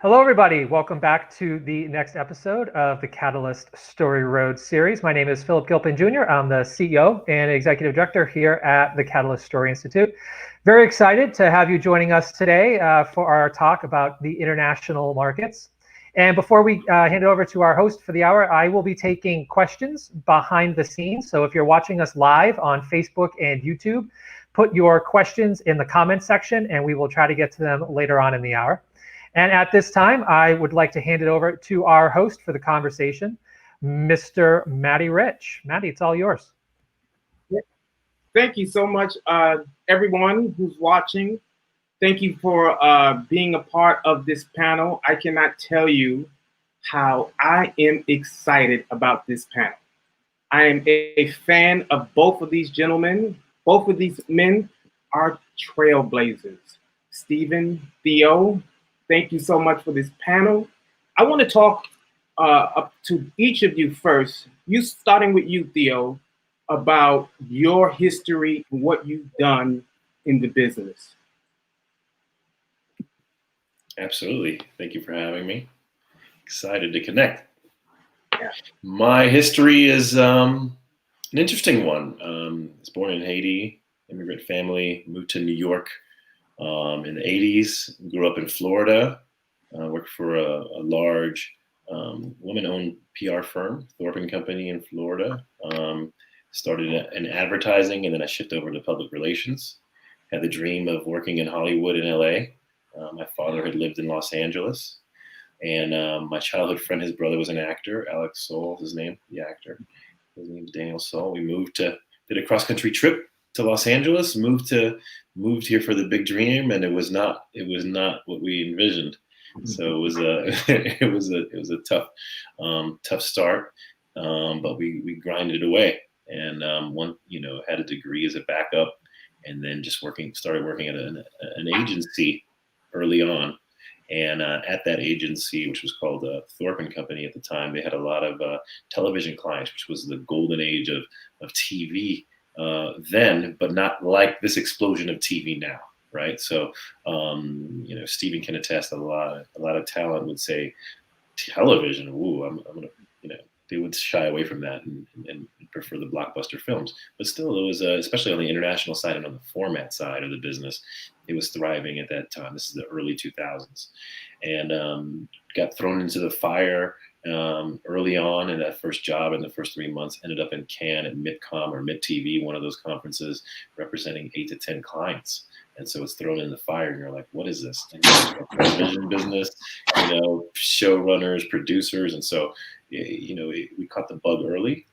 Hello, everybody. Welcome back to the next episode of the Catalyst Storieroad series. My name is Philip Gilpin Jr. I'm the CEO and Executive Director here at the Catalyst Story Institute. Very excited to have you joining us today for our talk about the international markets. And before we hand it over to our host for the hour, I will be taking questions behind the scenes. So if you're watching us live on Facebook and YouTube, put your questions in the comments section and we will try to get to them later on in the hour. And at this time, I would like to hand it over to our host for the conversation, Mr. Matty Rich. Matty, it's all yours. Thank you so much, everyone who's watching. Thank you for being a part of this panel. I cannot tell you how I am excited about this panel. I am a fan of both of these gentlemen. Both of these men are trailblazers. Steven, Theo, thank you so much for this panel. I want to talk up to each of you first. Starting with you, Theo, about your history and what you've done in the business. Absolutely. Thank you for having me. Excited to connect. Yeah. My history is an interesting one. I was born in Haiti, immigrant family, moved to New York in the 80s, grew up in Florida, worked for a large woman-owned PR firm, Thorpe & Company in Florida. Started in advertising, and then I shifted over to public relations. Had the dream of working in Hollywood and LA. My father had lived in Los Angeles, and my childhood friend, his brother was an actor, Alex Soul, his name, the actor. His name's Daniel Soul. We did a cross-country trip to Los Angeles, moved here for the big dream, and it was not what we envisioned. So it was a tough start, but we grinded away, and had a degree as a backup, and then just started working at an agency early on. And at that agency, which was called Thorpe & Company at the time, they had a lot of television clients, which was the golden age of TV then, but not like this explosion of TV now, right? So, Steven can attest, a lot of talent would say, television, ooh, I'm gonna, they would shy away from that and prefer the blockbuster films. But still, it was, especially on the international side and on the format side of the business, it was thriving at that time. This is the early 2000s. And got thrown into the fire early on in that first job. In the first 3 months, ended up in Cannes at MidCom or MidTV, one of those conferences, representing 8 to 10 clients. And so it's thrown in the fire, and you're like, what is this? Television business, showrunners, producers. And so, we caught the bug early.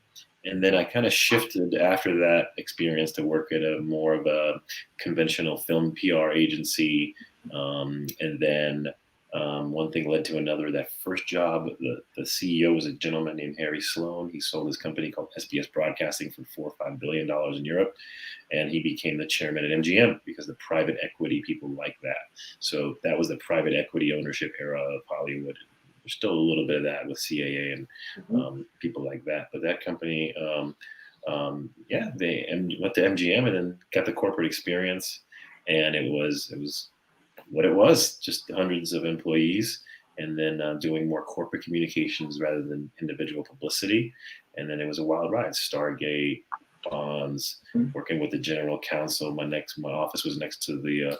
And then I kind of shifted after that experience to work at a more of a conventional film PR agency. And then one thing led to another. That first job, the CEO was a gentleman named Harry Sloan. He sold his company called SBS Broadcasting for $4 or $5 billion in Europe. And he became the chairman at MGM because the private equity people like that. So that was the private equity ownership era of Hollywood. There's still a little bit of that with CAA and people like that. But that company, they went to MGM and then got the corporate experience. And it was what it was, just hundreds of employees, and then doing more corporate communications rather than individual publicity. And then it was a wild ride. Stargate, Bonds, working with the general counsel. My office was next to the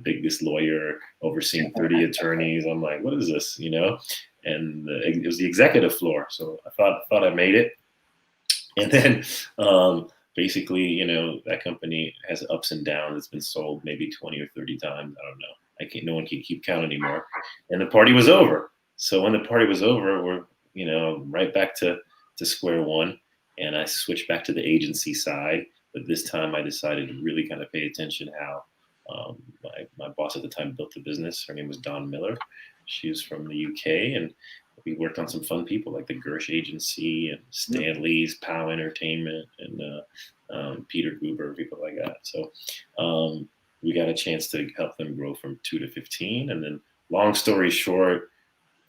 biggest lawyer, overseeing 30 attorneys. I'm like, what is this, And it was the executive floor. So I thought I made it. And then basically, that company has ups and downs. It's been sold maybe 20 or 30 times. I don't know. No one can keep count anymore. And the party was over. So when the party was over, we're, right back to square one. And I switched back to the agency side. But this time I decided to really kind of pay attention how my boss at the time built the business. Her name was Dawn Miller. She was from the UK, and we worked on some fun people like the Gersh Agency and Stan Lee's POW Entertainment and Peter Guber, people like that. So we got a chance to help them grow from 2 to 15. And then long story short,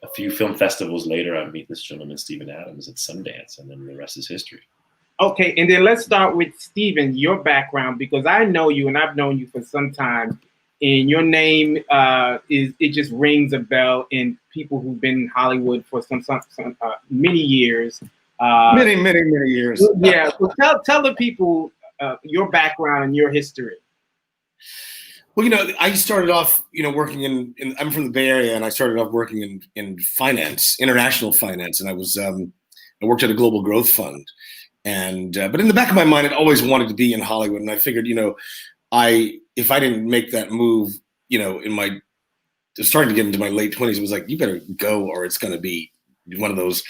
a few film festivals later, I meet this gentleman, Steven Adams, at Sundance, and then the rest is history. Okay, and then let's start with Steven, your background, because I know you and I've known you for some time. and your name it just rings a bell in people who've been in Hollywood for some many years. Many years. Yeah, so tell the people your background and your history. Well, I started off, working in I'm from the Bay Area, and I started off working in finance, international finance, and I worked at a global growth fund, and but in the back of my mind, I'd always wanted to be in Hollywood, and I figured, if I didn't make that move, starting to get into my late 20s, it was like, you better go, or it's going to be one of those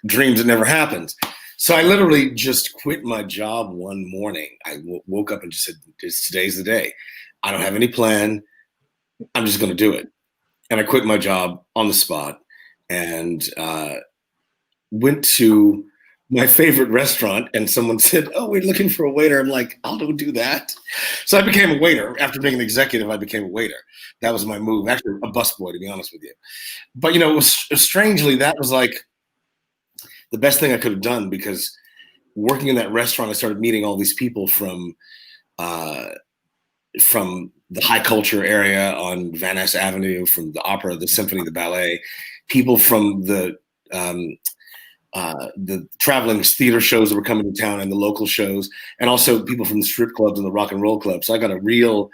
dreams that never happens. So I literally just quit my job one morning. I woke up and just said, today's the day. I don't have any plan. I'm just going to do it. And I quit my job on the spot and went to my favorite restaurant, and someone said, "Oh, we're looking for a waiter." I'm like, "I'll do that." So I became a waiter. After being an executive, I became a waiter. That was my move. Actually, a busboy, to be honest with you. But, strangely, that was like the best thing I could have done, because working in that restaurant, I started meeting all these people from the high culture area on Van Ness Avenue, from the opera, the symphony, the ballet, people from the traveling theater shows that were coming to town and the local shows, and also people from the strip clubs and the rock and roll clubs. So I got a real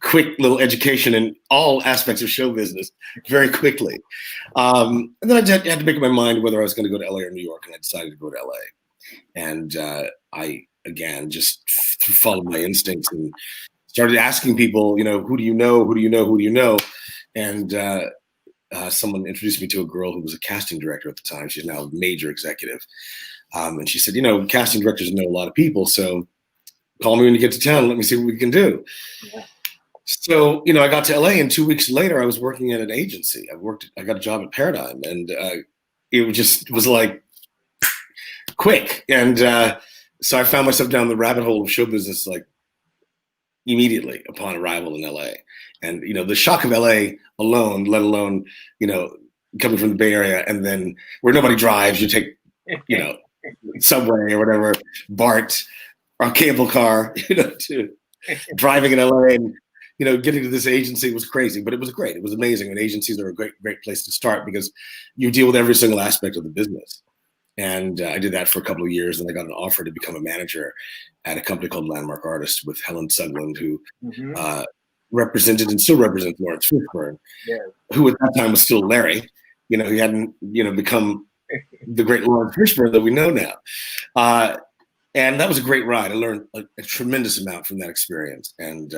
quick little education in all aspects of show business very quickly. And then I had to make up my mind whether I was going to go to LA or New York, and I decided to go to LA. And I, again, just followed my instincts and started asking people, who do you know? Who do you know? Who do you know? And someone introduced me to a girl who was a casting director at the time. She's now a major executive. And she said, casting directors know a lot of people, so call me when you get to town and let me see what we can do. Yeah. So, I got to LA, and 2 weeks later, I was working at an agency. I got a job at Paradigm, and it was like quick. And so I found myself down the rabbit hole of show business, like immediately upon arrival in LA. And, the shock of LA alone, let alone, coming from the Bay Area, and then where nobody drives, you take, subway or whatever, BART or a cable car, to driving in LA, and, getting to this agency was crazy, but it was great. It was amazing. And agencies are a great place to start, because you deal with every single aspect of the business. And I did that for a couple of years, and I got an offer to become a manager at a company called Landmark Artists with Helen Sugland, who represented and still represents Lawrence Fishburne, who at that time was still Larry. He hadn't, become the great Lawrence Fishburne that we know now. And that was a great ride. I learned a tremendous amount from that experience. And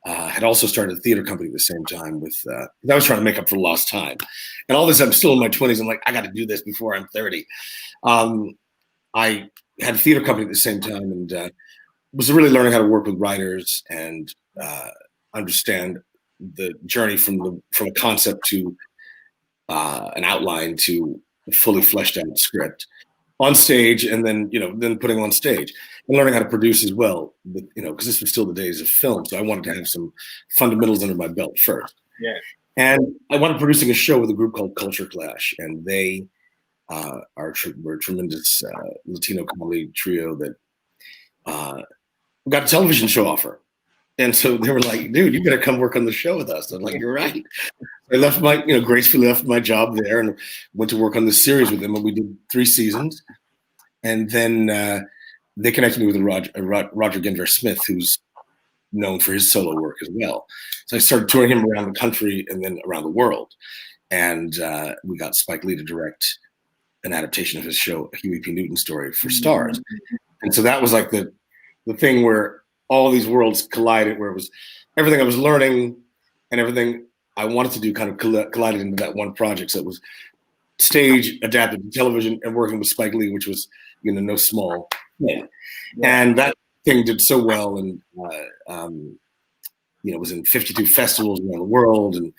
had also started a theater company at the same time with, I was trying to make up for lost time. And all this, I'm still in my 20s. I'm like, I got to do this before I'm 30. I had a theater company at the same time, and was really learning how to work with writers and understand the journey from a concept to an outline to a fully fleshed out script on stage, and then putting on stage, and learning how to produce as well, because this was still the days of film, so I wanted to have some fundamentals under my belt first. Yeah. And I wound up producing a show with a group called Culture Clash, and they were a tremendous Latino comedy trio that got a television show offer. And so they were like, "Dude, you better come work on the show with us." I'm like, "You're right." I left gracefully left my job there and went to work on this series with them. And we did 3 seasons. And then they connected me with Roger Guenveur Smith, who's known for his solo work as well. So I started touring him around the country and then around the world. And we got Spike Lee to direct an adaptation of his show, A Huey P. Newton Story, for Stars. And so that was like the thing where all these worlds collided, where it was everything I was learning and everything I wanted to do kind of collided into that one project. So it was stage adapted to television and working with Spike Lee, which was, no small thing. And that thing did so well, and was in 52 festivals around the world, and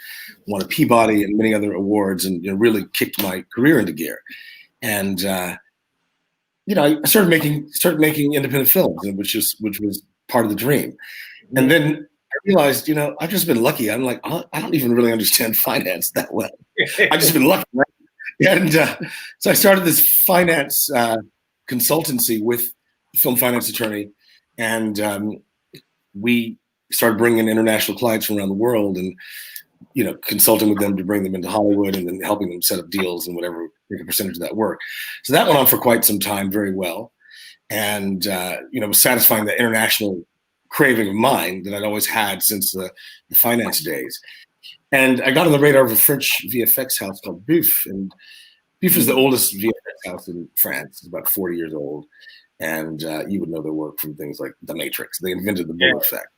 won a Peabody and many other awards, and really kicked my career into gear. And I started making independent films, which was part of the dream. And then I realized, I've just been lucky. I'm like, I don't even really understand finance that well. I've just been lucky, right? And so I started this finance consultancy with a film finance attorney, and we started bringing in international clients from around the world and, consulting with them to bring them into Hollywood and then helping them set up deals and whatever, make a percentage of that work. So that went on for quite some time very well. And, was satisfying the international craving of mine that I'd always had since the finance days. And I got on the radar of a French VFX house called Buff. And Buff is the oldest VFX house in France. It's about 40 years old. And you would know their work from things like The Matrix. They invented the bull effect.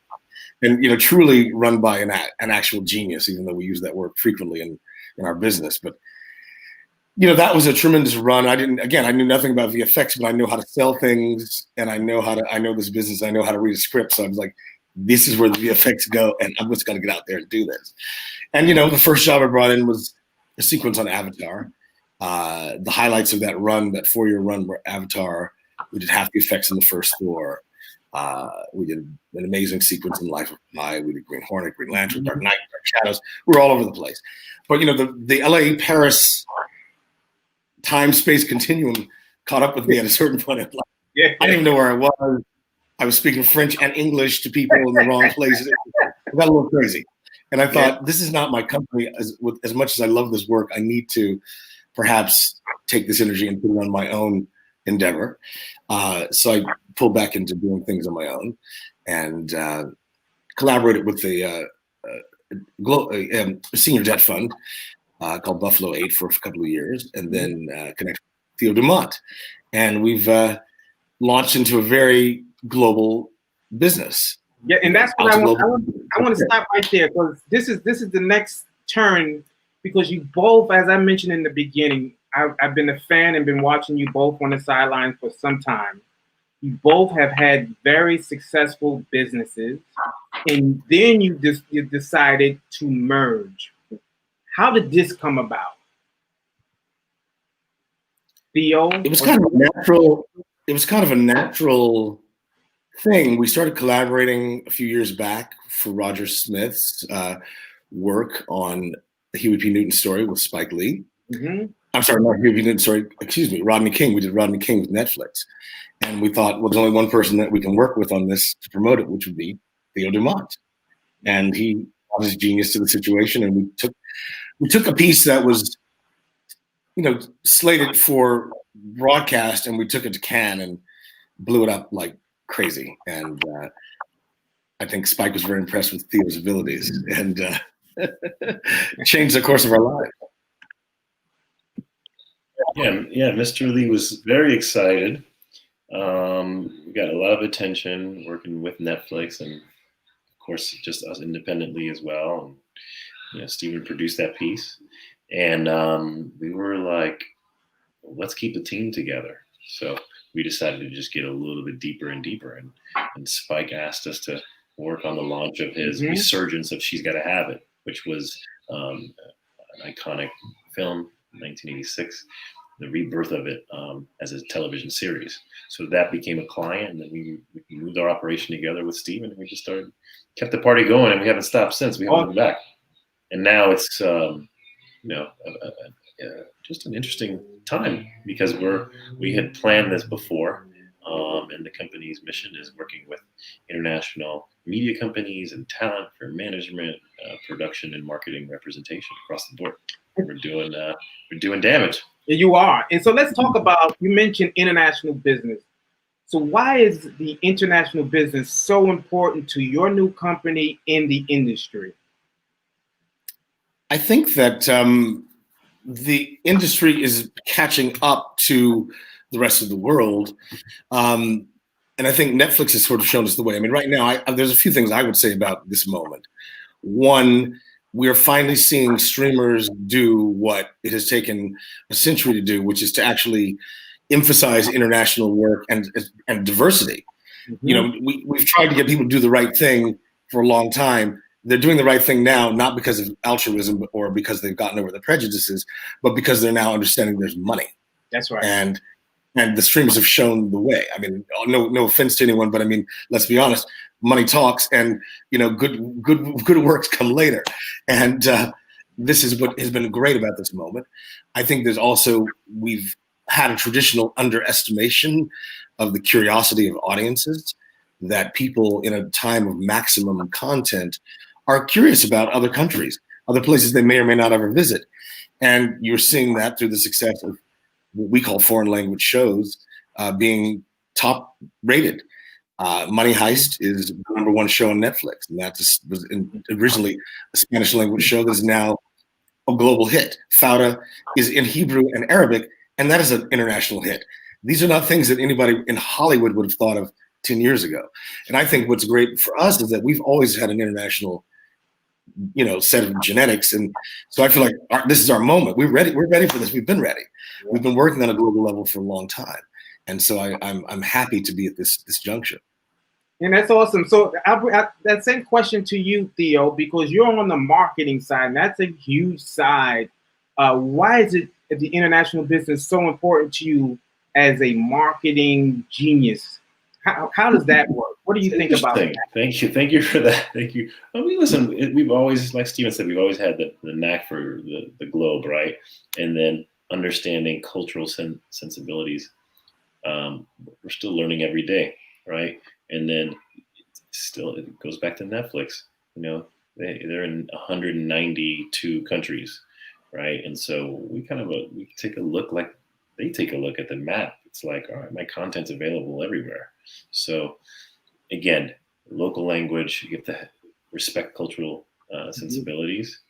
And, truly run by an actual genius, even though we use that word frequently in our business. But, that was a tremendous run. I knew nothing about VFX, but I know how to sell things, and I know this business. I know how to read a script. So I was like, this is where the VFX go, and I'm just going to get out there and do this. And, the first job I brought in was a sequence on Avatar. The highlights of that run, that 4-year run, were Avatar. We did half the effects in the first floor. We did an amazing sequence in Life of Pi. We did Green Hornet, Green Lantern, Dark Knight, Dark Shadows. We were all over the place. But, the LA, Paris time-space continuum caught up with me at a certain point in life. I didn't even know where I was. I was speaking French and English to people in the wrong places. It got a little crazy. And I thought, this is not my company. As much as I love this work, I need to perhaps take this energy and put it on my own endeavor. So I pulled back into doing things on my own and collaborated with the senior debt fund called Buffalo 8 for a couple of years, and then connected with Theo Dumont. And we've launched into a very global business. Yeah, and that's what I want to stop right there, because this is the next turn, because you both, as I mentioned in the beginning, I've been a fan and been watching you both on the sidelines for some time. You both have had very successful businesses, and then you decided to merge. How did this come about? Theo? It was kind of a natural thing. We started collaborating a few years back for Roger Smith's work on the Huey P. Newton story with Spike Lee. Mm-hmm. I'm sorry, not Huey P. Newton story, excuse me, Rodney King. We did Rodney King with Netflix. And we thought, well, there's only one person that we can work with on this to promote it, which would be Theo Dumont. And he brought his genius to the situation, and we took a piece that was, slated for broadcast, and we took it to Cannes and blew it up like crazy. And I think Spike was very impressed with Theo's abilities and changed the course of our lives. Yeah, Mr. Lee was very excited. We got a lot of attention working with Netflix, and of course, just us independently as well. And, Steven produced that piece, and we were like, let's keep the team together. So we decided to just get a little bit deeper and deeper. And Spike asked us to work on the launch of his resurgence of She's Gotta Have It, which was an iconic film, 1986, the rebirth of it as a television series. So that became a client, and then we moved our operation together with Steven, and we just kept the party going, and we haven't stopped since. We haven't looked back. And now it's, just an interesting time, because we had planned this before, and the company's mission is working with international media companies and talent for management, production, and marketing representation across the board. We're doing damage. You are. And so let's talk about, you mentioned international business. So why is the international business so important to your new company in the industry? I think that the industry is catching up to the rest of the world. And I think Netflix has sort of shown us the way. I mean, right now, there's a few things I would say about this moment. One, we're finally seeing streamers do what it has taken a century to do, which is to actually emphasize international work and diversity. Mm-hmm. We've tried to get people to do the right thing for a long time. They're doing the right thing now, not because of altruism or because they've gotten over their prejudices, but because they're now understanding there's money. That's right. And the streamers have shown the way. I mean, no offense to anyone, but I mean, let's be honest. Money talks, and good works come later. And this is what has been great about this moment. I think there's also, we've had a traditional underestimation of the curiosity of audiences. that people in a time of maximum content are curious about other countries, other places they may or may not ever visit. And you're seeing that through the success of what we call foreign language shows being top rated. Money Heist is the #1 show on Netflix, and that was originally a Spanish language show that is now a global hit. Fauda is in Hebrew and Arabic, and that is an international hit. These are not things that anybody in Hollywood would have thought of 10 years ago. And I think what's great for us is that we've always had an international, set of genetics. And so I feel like this is our moment. We're ready for this. We've been ready. We've been working on a global level for a long time. And so I'm happy to be at this juncture. And that's awesome. So that same question to you, Theo, because you're on the marketing side, and that's a huge side. Why is it the international business so important to you as a marketing genius? How does that work? What do you think about that? Thank you for that. Thank you. I mean, listen, we've always, like Steven said, we've always had the knack for the globe, right? And then understanding cultural sensibilities. We're still learning every day, right? And then it goes back to Netflix. They're in 192 countries, right? And so we take a look like they take a look at the map. It's like, all right, my content's available everywhere. So again, local language, you have to respect cultural sensibilities.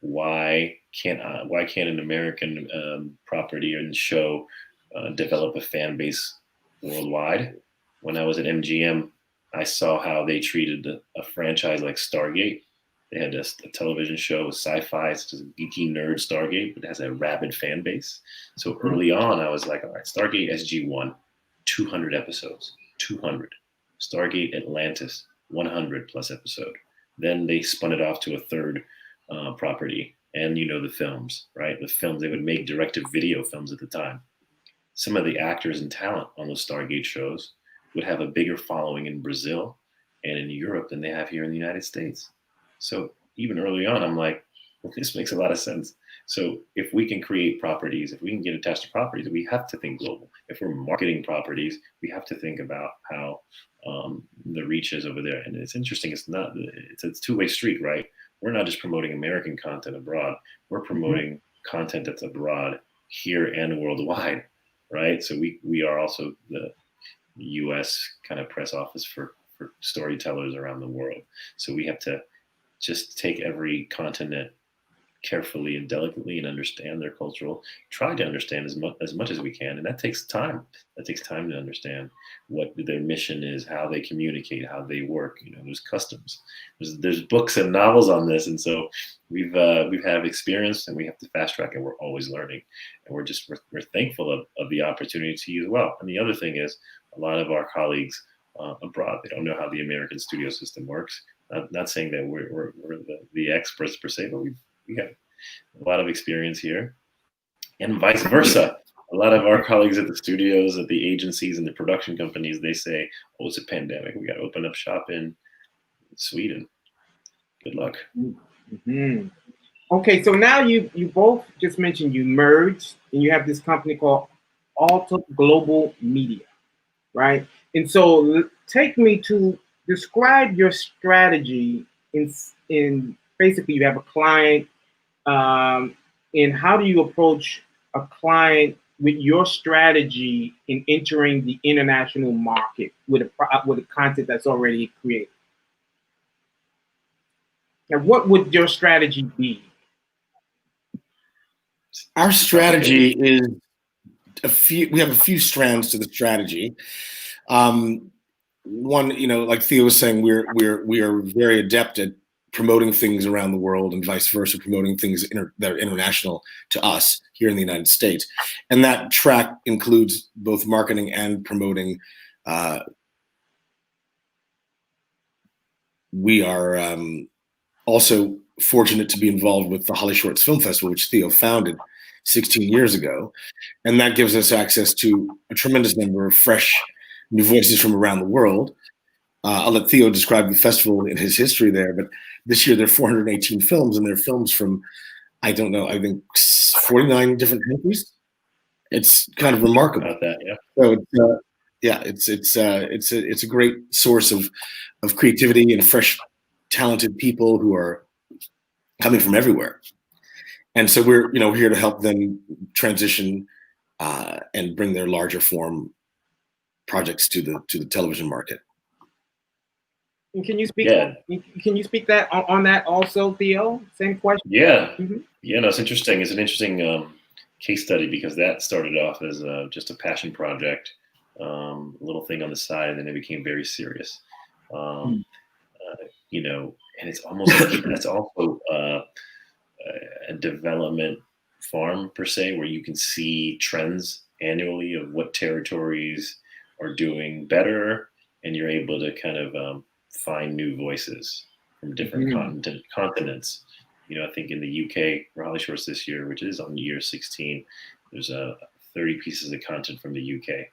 Why can't an American property and show develop a fan base worldwide? When I was at MGM, I saw how they treated a franchise like Stargate. They had a television show with sci-fi. It's just a geeky nerd Stargate, but it has a rabid fan base. So early on, I was like, all right, Stargate SG-1, 200 episodes, 200. Stargate Atlantis, 100 plus episode. Then they spun it off to a third property. And the films, right? The films, they would make direct-to-video films at the time. Some of the actors and talent on those Stargate shows would have a bigger following in Brazil and in Europe than they have here in the United States. So even early on, I'm like, well, this makes a lot of sense. So if we can create properties, if we can get attached to properties, we have to think global. If we're marketing properties, we have to think about how the reach is over there. And it's interesting. It's a two-way street, right? We're not just promoting American content abroad. We're promoting content that's abroad here and worldwide, right? So we are also the U.S. kind of press office for storytellers around the world. So we have to just take every continent carefully and delicately and understand their try to understand as much as we can. And that takes time. That takes time to understand what their mission is, how they communicate, how they work. There's customs, there's books and novels on this. And so we've had experience, and we have to fast track, and we're always learning. And we're thankful of the opportunity as well. And the other thing is, a lot of our colleagues abroad, they don't know how the American studio system works. Not saying that we're the experts per se, but we have a lot of experience here, and vice versa. A lot of our colleagues at the studios, at the agencies, and the production companies, they say, "Oh, it's a pandemic. We got to open up shop in Sweden." Good luck. Mm-hmm. Okay, so now you both just mentioned you merged, and you have this company called Alta Global Media, right? And so take me to describe your strategy in basically you have a client, and how do you approach a client with your strategy in entering the international market with a content that's already created? Now, what would your strategy be? Our strategy is we have a few strands to the strategy. One, like Theo was saying, we are very adept at promoting things around the world, and vice versa, promoting things that are international to us here in the United States. And that track includes both marketing and promoting. We are also fortunate to be involved with the Holly Shorts Film Festival, which Theo founded 16 years ago. And that gives us access to a tremendous number of fresh new voices from around the world. I'll let Theo describe the festival in his history there, but this year there are 418 films, and they're films from, I think 49 different countries. It's kind of remarkable. About that, yeah. So Yeah, it's a great source of creativity and fresh, talented people who are coming from everywhere. And so we're here to help them transition and bring their larger form projects to the television market. And can you speak? Yeah. Can you speak that on that also, Theo? Same question. Yeah. Mm-hmm. Yeah. No, it's interesting. It's an interesting case study because that started off as just a passion project, a little thing on the side, and then it became very serious. And it's almost like that's also a development farm per se, where you can see trends annually of what territories are doing better, and you're able to kind of find new voices from different continents. I think in the UK, Raleigh Shorts this year, which is on year 16, there's 30 pieces of content from the UK.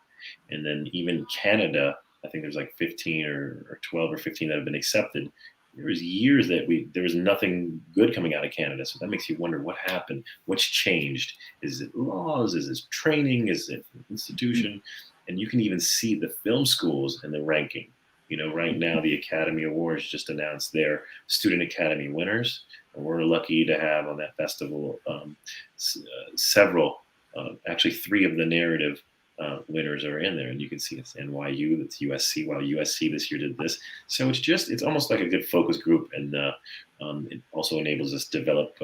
And then even Canada, I think there's like 15 or 12 or 15 that have been accepted. There was years that there was nothing good coming out of Canada. So that makes you wonder what happened, what's changed. Is it laws? Is it training? Is it institution? And you can even see the film schools in the ranking. Right now the Academy Awards just announced their Student Academy winners. And we're lucky to have on that festival several, actually 3 of the narrative winners are in there, and you can see it's NYU, that's USC. While USC this year did this, so it's almost like a good focus group, and it also enables us to develop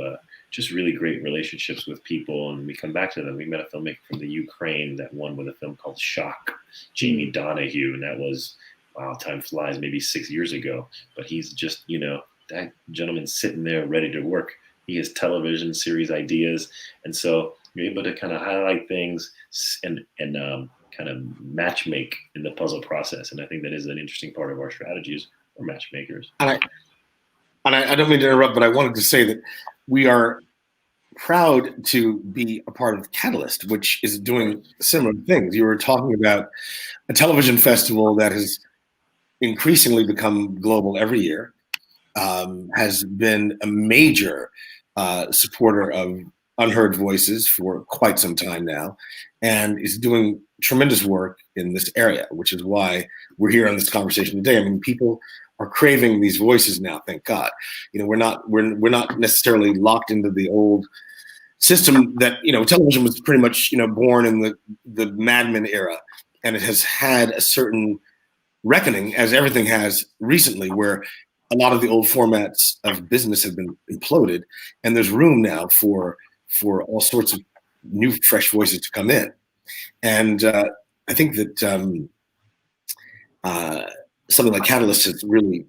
just really great relationships with people. And we come back to them. We met a filmmaker from the Ukraine that won with a film called Shock, Jamie Donahue, and that was, wow, time flies, maybe 6 years ago. But he's just that gentleman sitting there ready to work. He has television series ideas, and so you're able to kind of highlight things and kind of matchmake in the puzzle process. And I think that is an interesting part of our strategies. We're matchmakers. And I don't mean to interrupt, but I wanted to say that we are proud to be a part of Catalyst, which is doing similar things. You were talking about a television festival that has increasingly become global every year, has been a major supporter of unheard voices for quite some time now, and is doing tremendous work in this area, which is why we're here on this conversation today. I mean, people are craving these voices now, thank God. We're not necessarily locked into the old system that, television was pretty much, born in the Mad Men era, and it has had a certain reckoning, as everything has recently, where a lot of the old formats of business have been imploded, and there's room now for all sorts of new, fresh voices to come in. And I think that something like Catalyst has really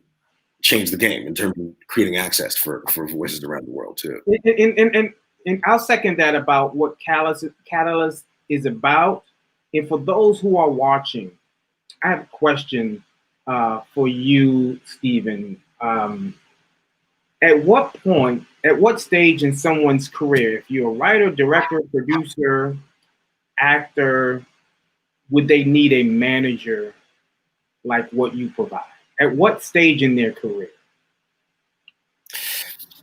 changed the game in terms of creating access for voices around the world too. And I'll second that about what Catalyst is about. And for those who are watching, I have a question for you, Steven. At what stage in someone's career, if you're a writer, director, producer, actor, would they need a manager like what you provide? At what stage in their career?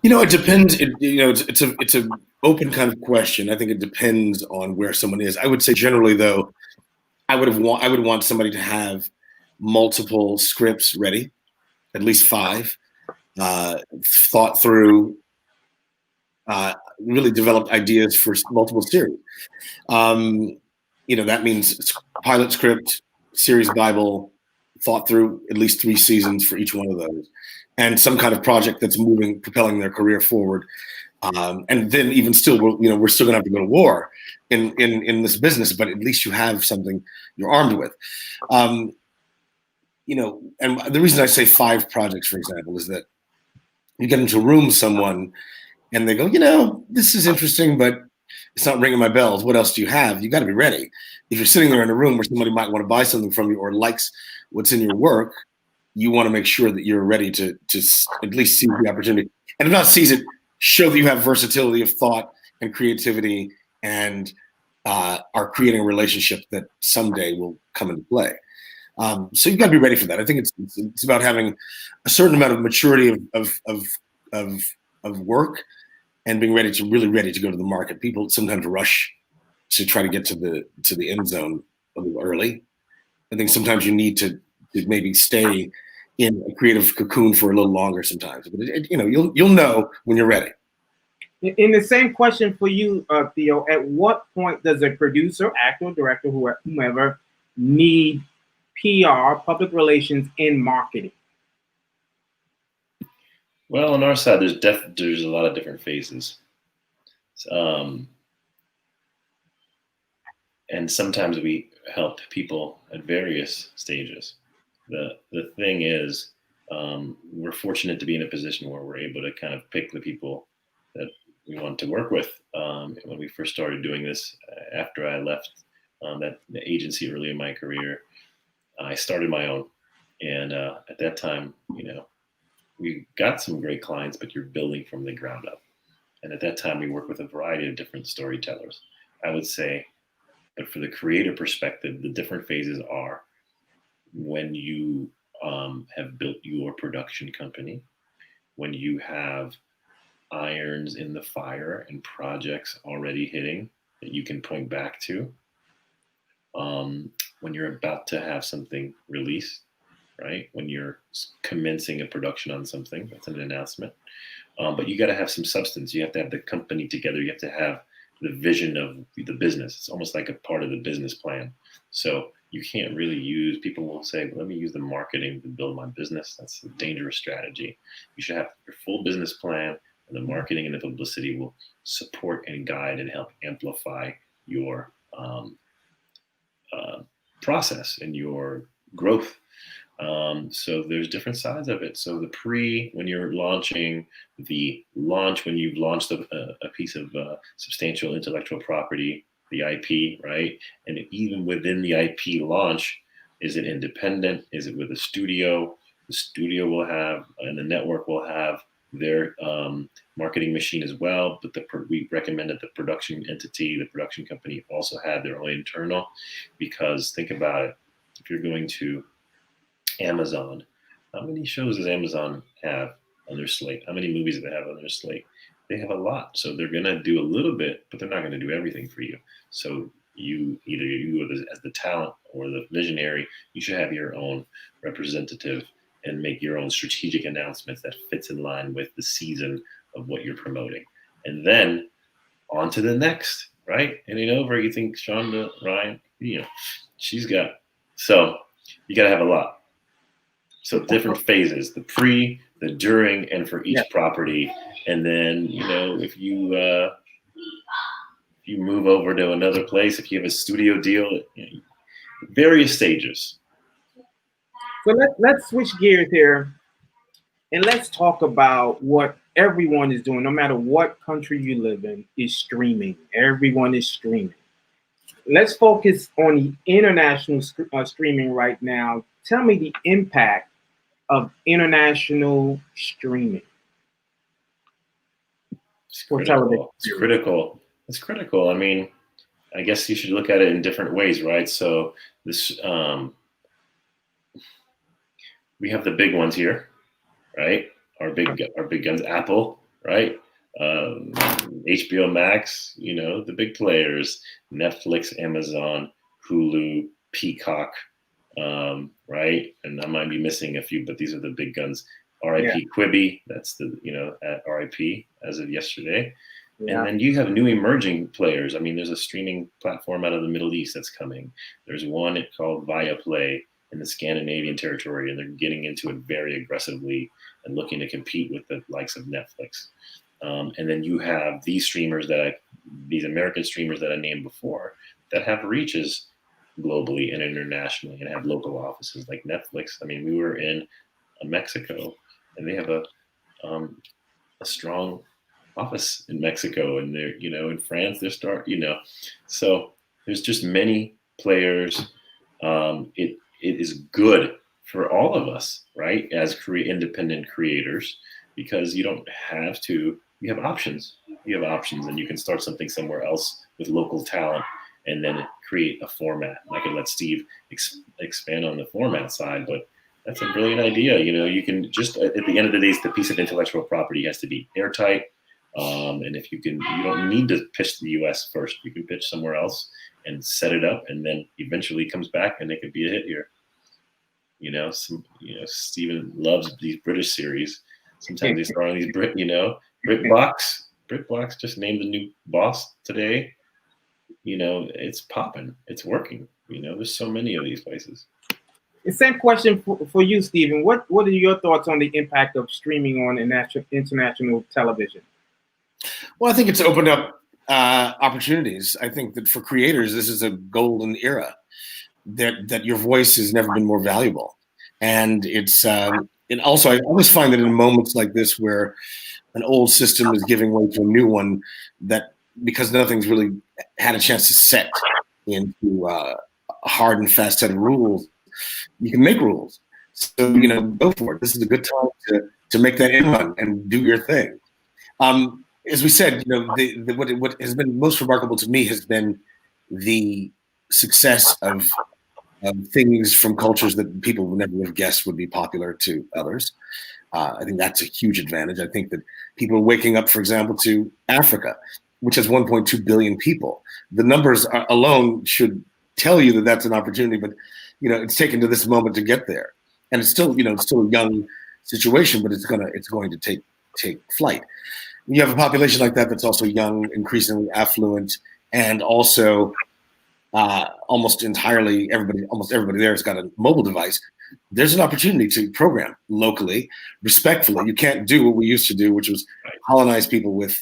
It depends. It's an open kind of question. I think it depends on where someone is. I would say generally, though, I would want somebody to have multiple scripts ready, at least 5. Thought through, really developed ideas for multiple series. That means pilot script, series Bible, thought through at least 3 seasons for each one of those, and some kind of project that's propelling their career forward. And then even still, we're still gonna have to go to war in this business, but at least you have something you're armed with. And the reason I say 5 projects, for example, is that you get into a room with someone and they go, this is interesting, but it's not ringing my bells. What else do you have? You got to be ready. If you're sitting there in a room where somebody might want to buy something from you or likes what's in your work, you want to make sure that you're ready to at least seize the opportunity. And if not seize it, show that you have versatility of thought and creativity and are creating a relationship that someday will come into play. So you've got to be ready for that. I think it's about having a certain amount of maturity of work and being ready to go to the market. People sometimes rush to try to get to the end zone a little early, I think sometimes you need to maybe stay in a creative cocoon for a little longer sometimes. But you'll know when you're ready. In the same question for you, Theo, at what point does a producer, actor, director, whomever, need PR, public relations, and marketing? Well, on our side, there's a lot of different phases. And sometimes we help people at various stages. The thing is, we're fortunate to be in a position where we're able to kind of pick the people that we want to work with. When we first started doing this, after I left the agency early in my career, I started my own. And at that time, we got some great clients, but you're building from the ground up. And at that time, we worked with a variety of different storytellers. I would say, but for the creator perspective, the different phases are when you have built your production company, when you have irons in the fire and projects already hitting that you can point back to, when you're about to have something released, right? When you're commencing a production on something, that's an announcement. But you got to have some substance. You have to have the company together. You have to have the vision of the business. It's almost like a part of the business plan. So you can't really use, people will say, well, let me use the marketing to build my business. That's a dangerous strategy. You should have your full business plan, and the marketing and the publicity will support and guide and help amplify your process and your growth. So there's different sides of it. So the when you're launching, the launch, when you've launched a piece of substantial intellectual property, the IP, right? And even within the IP launch, is it independent? Is it with a studio? The studio will have, and the network will have their marketing machine as well. But we recommend that the production entity, the production company, also have their own internal, because think about it. If you're going to Amazon, how many shows does Amazon have on their slate? How many movies do they have on their slate? They have a lot. So they're going to do a little bit, but they're not going to do everything for you. So you as the talent or the visionary, you should have your own representative and make your own strategic announcements that fits in line with the season of what you're promoting. And then on to the next, right? And over, you think Shonda Ryan, she's got, so you got to have a lot. So different phases, the pre, the during, and for each property. And then, if you move over to another place, if you have a studio deal, various stages. So let's switch gears here, and let's talk about what everyone is doing, no matter what country you live in, is streaming. Everyone is streaming. Let's focus on the international streaming right now. Tell me the impact of international streaming. It's critical. It's critical. I mean, I guess you should look at it in different ways, right? So this, we have the big ones here, right? Our big guns, Apple, right? HBO Max, the big players, Netflix, Amazon, Hulu, Peacock, right? And I might be missing a few, but these are the big guns. RIP Quibi, that's the, at RIP as of yesterday. Yeah. And then you have new emerging players. I mean, there's a streaming platform out of the Middle East that's coming. There's one called Viaplay in the Scandinavian territory, and they're getting into it very aggressively and looking to compete with the likes of Netflix. And then you have these American streamers that I named before that have reaches globally and internationally and have local offices like Netflix. I mean, we were in Mexico, and they have a strong office in Mexico, and they're, in France, so there's just many players. It is good for all of us, right? As independent creators, because you don't have to, you have options, and you can start something somewhere else with local talent and then create a format. I could let Steve expand on the format side, but that's a brilliant idea. You can just, at the end of the day, the piece of intellectual property has to be airtight. And if you don't need to pitch the US first, you can pitch somewhere else and set it up, and then eventually comes back and it could be a hit here. Steven loves these British series. Sometimes they start on these BritBox just named the new boss today. It's popping. It's working. There's so many of these places. The same question for you, Steven. What are your thoughts on the impact of streaming on international television? Well, I think it's opened up opportunities. I think that for creators, this is a golden era. That your voice has never been more valuable, and it's and also I always find that in moments like this where an old system is giving way to a new one, that because nothing's really had a chance to set into a hard and fast set of rules, you can make rules. So go for it. This is a good time to make that in run and do your thing. As we said, what has been most remarkable to me has been the success of things from cultures that people would never have guessed would be popular to others. I think that's a huge advantage. I think that people are waking up, for example, to Africa, which has 1.2 billion people. The numbers alone should tell you that that's an opportunity, but it's taken to this moment to get there, and it's still a young situation, but it's going to take flight. You have a population like that that's also young, increasingly affluent, and also almost everybody there has got a mobile device. There's an opportunity to program locally, respectfully. You can't do what we used to do, which was colonize people with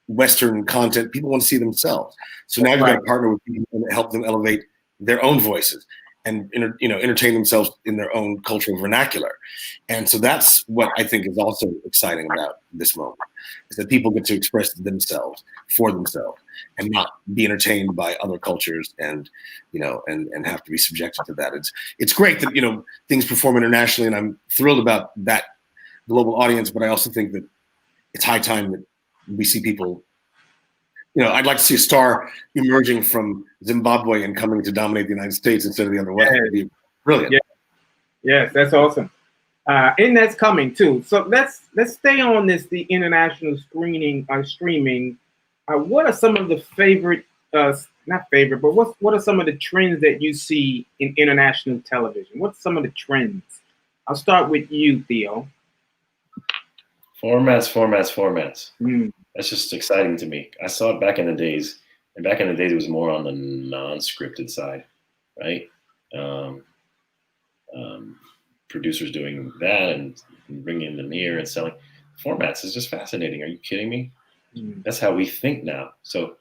Western content. People want to see themselves. So now you've got to partner with people and help them elevate their own voices and entertain themselves in their own cultural vernacular. And so that's what I think is also exciting about this moment, is that people get to express themselves for themselves and not be entertained by other cultures and have to be subjected to that. It's great that things perform internationally, and I'm thrilled about that global audience, but I also think that it's high time that we see people. I'd like to see a star emerging from Zimbabwe and coming to dominate the United States instead of the other way. It'd be brilliant. Yeah. Yes, that's awesome. And that's coming too. So let's stay on the international streaming. What are some of the what are some of the trends that you see in international television? What's some of the trends? I'll start with you, Theo. Formats. That's just exciting to me. I saw it back in the days, and back in the days it was more on the non-scripted side, right? Producers doing that and bringing them here and selling. Formats is just fascinating. Are you kidding me? That's how we think now. So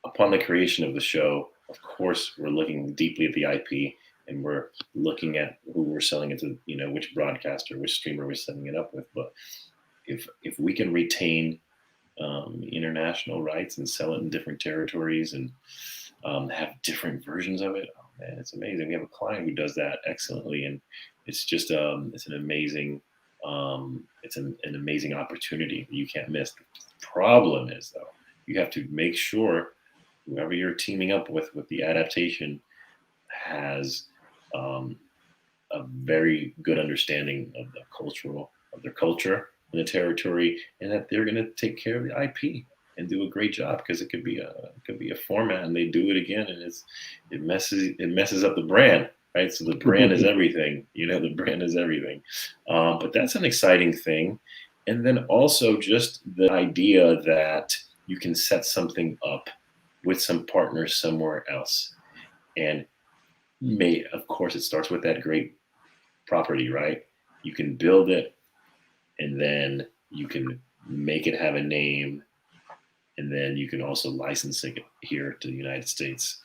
upon the creation of the show, of course, we're looking deeply at the IP, and we're looking at who we're selling it to, which broadcaster, which streamer we're setting it up with. But if we can retain international rights and sell it in different territories and have different versions of it, oh man, it's amazing. We have a client who does that excellently, and it's just it's an amazing an amazing opportunity you can't miss. The problem is, though, you have to make sure whoever you're teaming up with the adaptation has a very good understanding of their culture in the territory, and that they're going to take care of the IP and do a great job, because it could be a format and they do it again and it messes up the brand, right? So the brand is everything, the brand is everything. But that's an exciting thing. And then also just the idea that you can set something up with some partners somewhere else, and of course it starts with that great property, right? You can build it, and then you can make it have a name, and then you can also license it here to the United States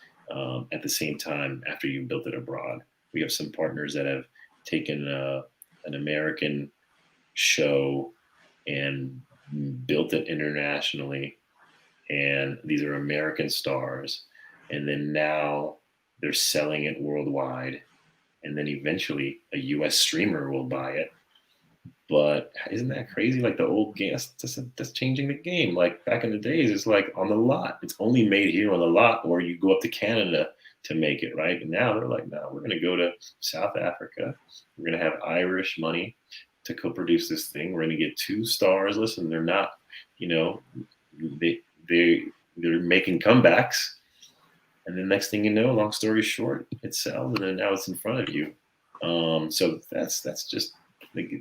at the same time after you've built it abroad. We have some partners that have taken an American show and built it internationally, and these are American stars, and then now they're selling it worldwide, and then eventually a US streamer will buy it. But isn't that crazy? Like the old game, that's changing the game. Like back in the days, it's like on the lot. It's only made here on the lot, or you go up to Canada to make it, right? And now they're like, no, we're going to go to South Africa. We're going to have Irish money to co-produce this thing. We're going to get 2 stars. Listen, they're not, they're making comebacks. And the next thing you know, long story short, it sells, and then now it's in front of you. So that's just like,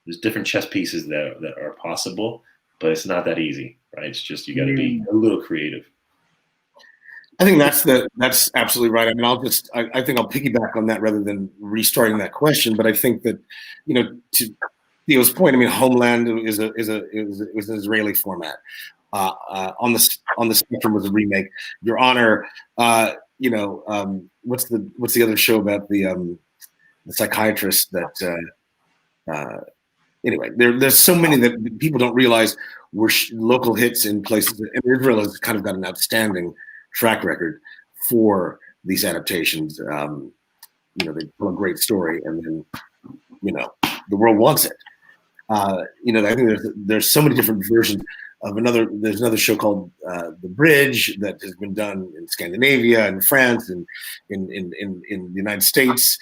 there's different chess pieces that are possible, but it's not that easy, right? It's just you got to be a little creative. I think that's absolutely right. I mean, I think I'll piggyback on that rather than restarting that question. But I think that, to Theo's point, I mean, Homeland is an Israeli format. On the Spectrum was a remake. Your Honor, what's the other show about the psychiatrist that? Anyway, there's so many that people don't realize were local hits in places. And Israel has kind of got an outstanding track record for these adaptations. They tell a great story, and then the world wants it. I think there's so many different versions of there's another show called The Bridge that has been done in Scandinavia and France and in the United States.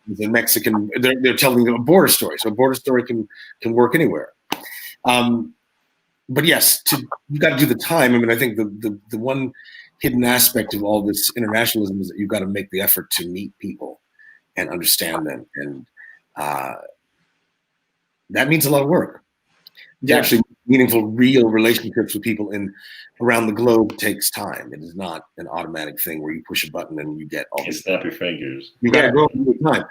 The Mexican, they're telling a border story, so a border story can work anywhere. But yes, you've got to do the time. I mean, I think the one hidden aspect of all this internationalism is that you've got to make the effort to meet people and understand them, and that means a lot of work. Yeah. Actually, meaningful, real relationships with people around the globe takes time. It is not an automatic thing where you push a button and you get all. Snap your fingers. You got to go over time.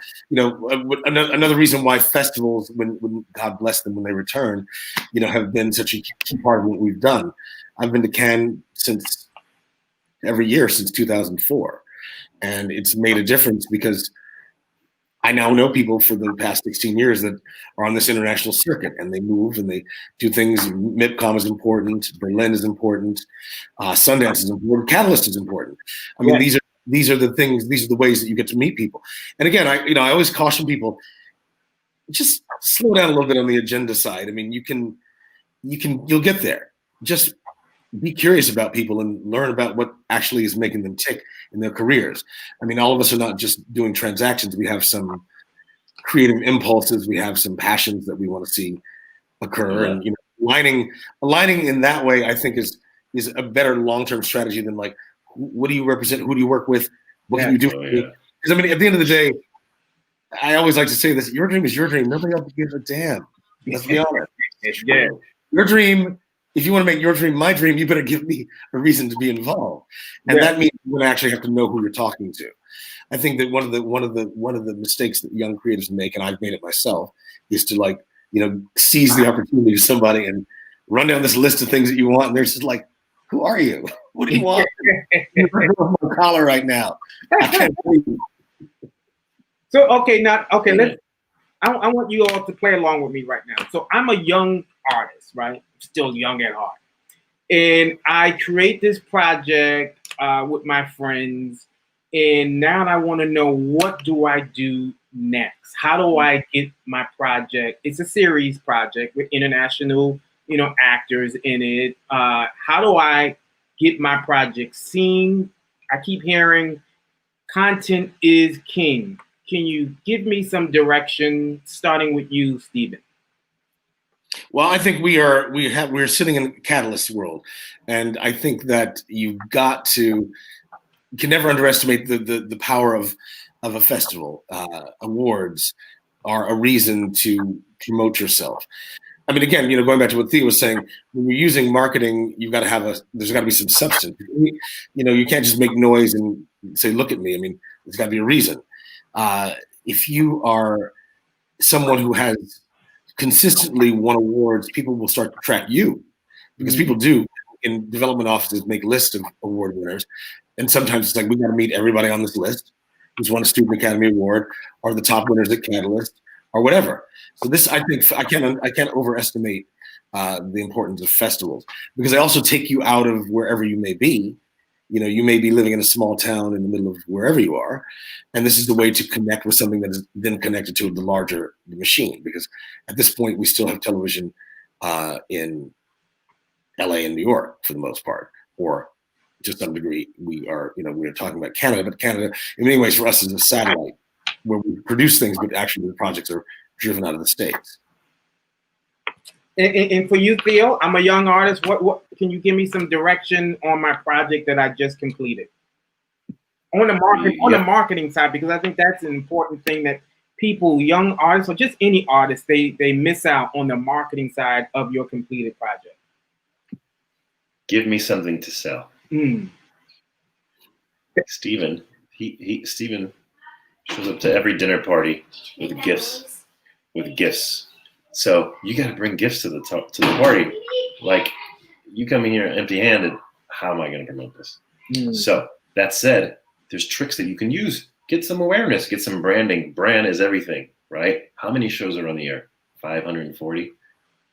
Another reason why festivals, when God bless them when they return, have been such a key part of what we've done. I've been to Cannes every year since 2004, and it's made a difference because I now know people for the past 16 years that are on this international circuit, and they move and they do things. MIPCOM is important. Berlin is important. Sundance is important. Catalyst is important. I mean, these are the things. These are the ways that you get to meet people. And again, I always caution people, just slow down a little bit on the agenda side. I mean, you'll get there. Just be curious about people and learn about what actually is making them tick in their careers. I mean, all of us are not just doing transactions. We have some creative impulses. We have some passions that we want to see occur. And aligning in that way, I think is a better long-term strategy than like, what do you represent? Who do you work with? What can you do? Because I mean, at the end of the day, I always like to say this: your dream is your dream. Nobody else gives a damn. Let's be honest. Yeah. Your dream. If you want to make your dream my dream, you better give me a reason to be involved, and that means you're going to actually have to know who you're talking to. I think that one of the mistakes that young creatives make, and I've made it myself, is to seize the opportunity of somebody and run down this list of things that you want, and they're just like, "Who are you? What do you want?" You're on my collar right now. I can't believe you. So I want you all to play along with me right now. So I'm a young artist, right? Still young at heart. And I create this project with my friends. And now I want to know, what do I do next? How do I get my project? It's a series project with international, actors in it. How do I get my project seen? I keep hearing content is king. Can you give me some direction, starting with you, Steven? Well, I think we're sitting in Catalyst world, and I think that you can never underestimate the power of a festival. Awards are a reason to promote yourself. I mean, again, going back to what Theo was saying, when you're using marketing, there's got to be some substance. You can't just make noise and say, "Look at me." I mean, there's got to be a reason. If you are someone who has consistently won awards, people will start to track you, because people do in development offices make lists of award winners, and sometimes it's like, we got to meet everybody on this list who's won a Student Academy Award or the top winners at Catalyst or whatever. So this, I think, I can't overestimate the importance of festivals, because they also take you out of wherever you may be. You may be living in a small town in the middle of wherever you are, and this is the way to connect with something that is then connected to the larger machine. Because at this point, we still have television in LA and New York for the most part, or to some degree, we are talking about Canada, but Canada, in many ways, for us, is a satellite where we produce things, but actually the projects are driven out of the States. And for you, Theo, I'm a young artist. What can you give me some direction on my project that I just completed? on the marketing side, because I think that's an important thing that people, young artists, or just any artist, they miss out on the marketing side of your completed project. Give me something to sell. Mm. Steven shows up to every dinner party with gifts. So you got to bring gifts to the party. Like, you come in here empty-handed, how am I going to promote this? Mm. So that said, there's tricks that you can use. Get some awareness, get some branding. Brand is everything, right? How many shows are on the air? 540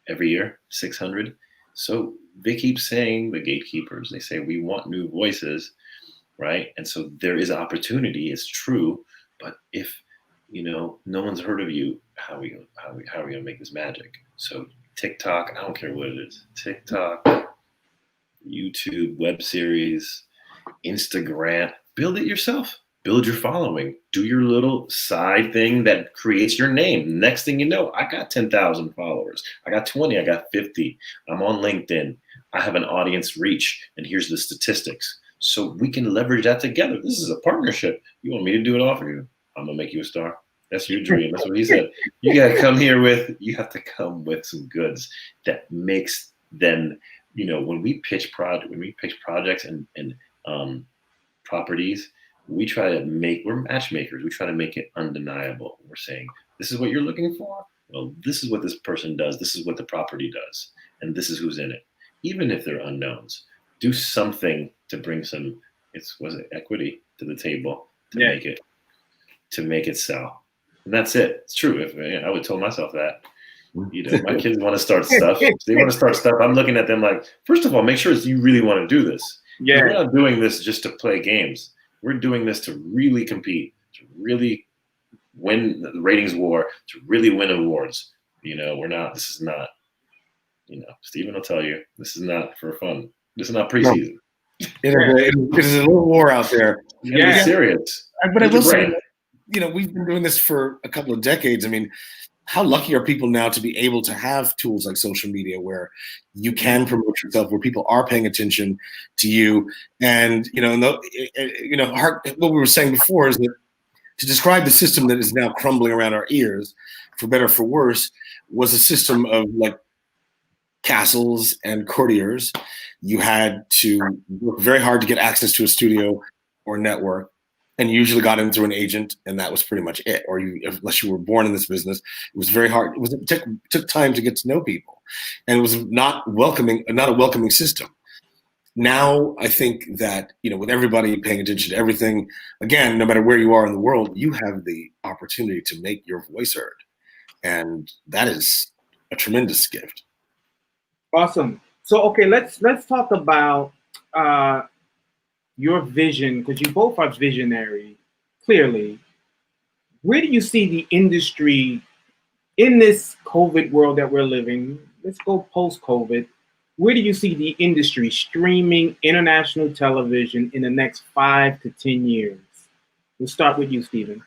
every year, 600. So they keep saying, the gatekeepers, they say, we want new voices, right? And so there is opportunity, it's true. But if, no one's heard of you, how are we going to make this magic? So TikTok, I don't care what it is. TikTok, YouTube, web series, Instagram, build it yourself. Build your following. Do your little side thing that creates your name. Next thing you know, I got 10,000 followers. I got 20, I got 50. I'm on LinkedIn. I have an audience reach, and here's the statistics. So we can leverage that together. This is a partnership. You want me to do it all for you? I'm gonna make you a star. That's your dream. That's what he said. You have to come with some goods that makes them, when we pitch projects and properties, we're matchmakers. We try to make it undeniable. We're saying, this is what you're looking for. Well, this is what this person does. This is what the property does. And this is who's in it. Even if they're unknowns, do something to bring some, equity to the table to make it sell. And that's it. It's true. If I would tell myself that, my kids want to start stuff. If they want to start stuff, I'm looking at them like, first of all, make sure you really want to do this. Yeah. We're not doing this just to play games. We're doing this to really compete, to really win the ratings war, to really win awards. This is not, Steven will tell you, this is not for fun. This is not preseason. It is a little war out there. Yeah, it's serious. But I will say, we've been doing this for a couple of decades. I mean, how lucky are people now to be able to have tools like social media where you can promote yourself, where people are paying attention to you? And, what we were saying before is that to describe the system that is now crumbling around our ears, for better or for worse, was a system of like castles and courtiers. You had to work very hard to get access to a studio or network, and you usually got in through an agent, and that was pretty much it. Or unless you were born in this business, it was very hard. It took time to get to know people, and it was not a welcoming system. Now, I think that, with everybody paying attention to everything, again, no matter where you are in the world, you have the opportunity to make your voice heard. And that is a tremendous gift. Awesome. So, okay, let's talk about your vision, because you both are visionary, clearly. Where do you see the industry in this COVID world that we're living? Let's go post-COVID. Where do you see the industry streaming international television in the next 5 to 10 years? We'll start with you, Steven.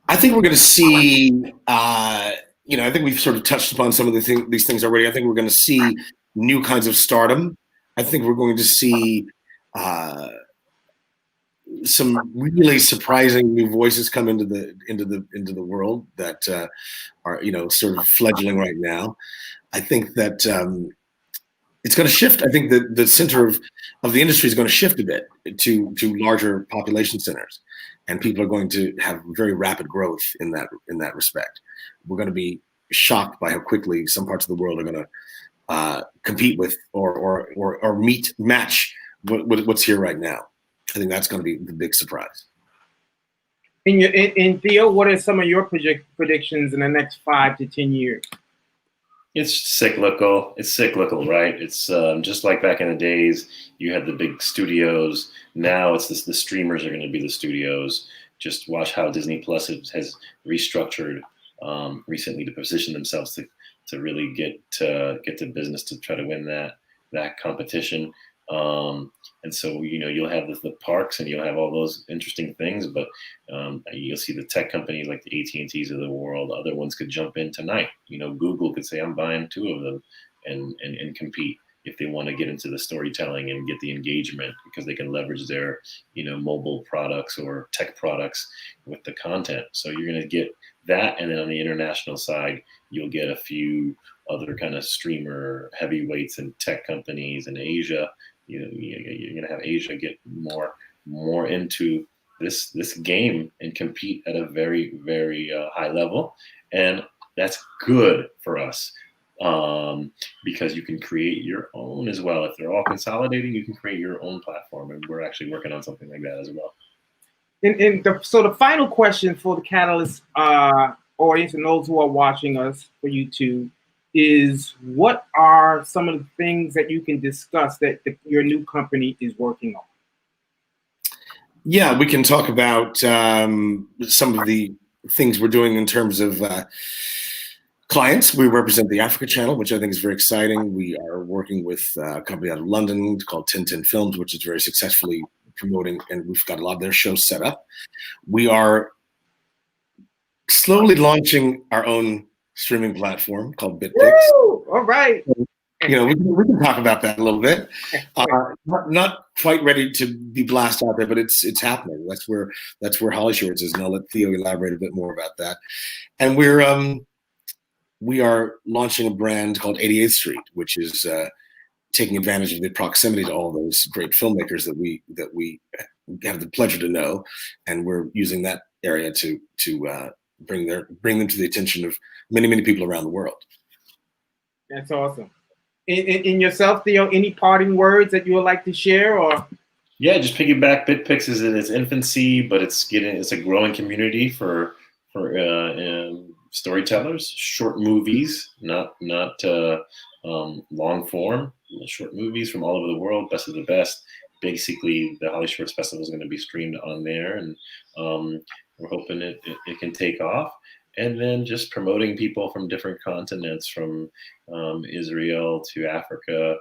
I think we're going to see, I think we've sort of touched upon some of these things already. I think we're going to see new kinds of stardom. I think we're going to see some really surprising new voices come into the world that are sort of fledgling right now. I think that it's going to shift. I think that the center of the industry is going to shift a bit to larger population centers, and people are going to have very rapid growth in that respect. We're going to be shocked by how quickly some parts of the world are going to compete with or match what's here right now. I think that's going to be the big surprise. In Theo, what are some of your predictions in the next 5 to 10 years? It's cyclical. It's cyclical, right? It's just like back in the days, you had the big studios. Now it's the streamers are going to be the studios. Just watch how Disney Plus has restructured recently to position themselves to really get to business to try to win that competition. And so, you'll have the parks and you'll have all those interesting things, but you'll see the tech companies like the AT&Ts of the world. Other ones could jump in tonight. Google could say, I'm buying 2 of them and compete. if they want to get into the storytelling and get the engagement, because they can leverage their, mobile products or tech products with the content. So you're going to get that. And then on the international side, you'll get a few other kind of streamer heavyweights and tech companies in Asia. You're going to have Asia get more into this game and compete at a very, very high level. And that's good for us, because you can create your own as well. If they're all consolidating, you can create your own platform. And we're actually working on something like that as well. So the final question for the Catalyst audience and those who are watching us for YouTube is, what are some of the things that you can discuss that your new company is working on? Yeah, we can talk about some of the things we're doing in terms of clients. We represent the Africa channel, which I think is very exciting. We are working with a company out of London called 1010 Films, which is very successfully promoting, and we've got a lot of their shows set up. We are slowly launching our own streaming platform called BitPix. All right. We can talk about that a little bit. Not quite ready to be blasted out there, but it's happening. That's where Holly Shorts is, and I'll let Theo elaborate a bit more about that. And we are launching a brand called 88th Street, which is taking advantage of the proximity to all those great filmmakers that we have the pleasure to know, and we're using that area to bring them to the attention of many, many people around the world. That's awesome. In yourself, Theo, any parting words that you would like to share? Or yeah, just piggyback. BitPix is in its infancy, but it's a growing community for storytellers. Short movies, not long form. Short movies from all over the world, best of the best. Basically, the Holly Shorts Festival is going to be streamed on there, and we're hoping it can take off. And then just promoting people from different continents, from Israel to Africa,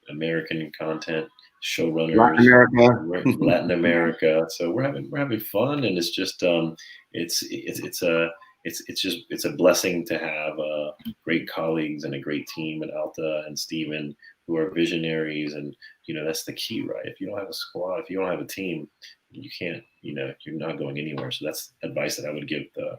American content, showrunners, Latin America. So we're having fun, and it's just it's a blessing to have great colleagues and a great team at Alta and Steven, who are visionaries, and that's the key, right? If you don't have a squad, if you don't have a team, you can't, you're not going anywhere. So that's advice that I would give the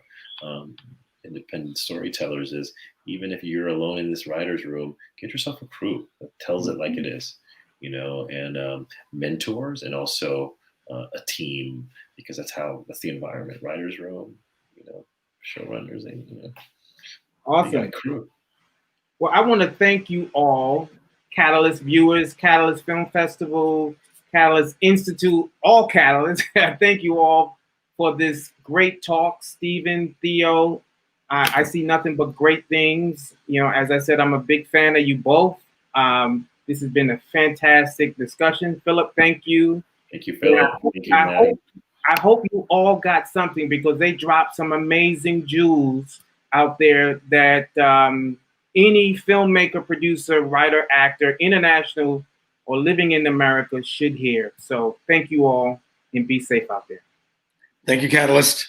independent storytellers is, even if you're alone in this writer's room, get yourself a crew that tells it like it is, and mentors, and also a team, because that's the environment, writer's room, showrunners, and awesome crew. Well, I want to thank you all, Catalyst viewers, Catalyst Film Festival, Catalyst Institute, all Catalysts. Thank you all for this great talk. Steven, Theo, I see nothing but great things. As I said, I'm a big fan of you both. This has been a fantastic discussion. Philip, thank you. Thank you, Philip. Thank you, Matty. I hope you all got something, because they dropped some amazing jewels out there that any filmmaker, producer, writer, actor, international, or living in America should hear. So thank you all, and be safe out there. Thank you, Catalyst.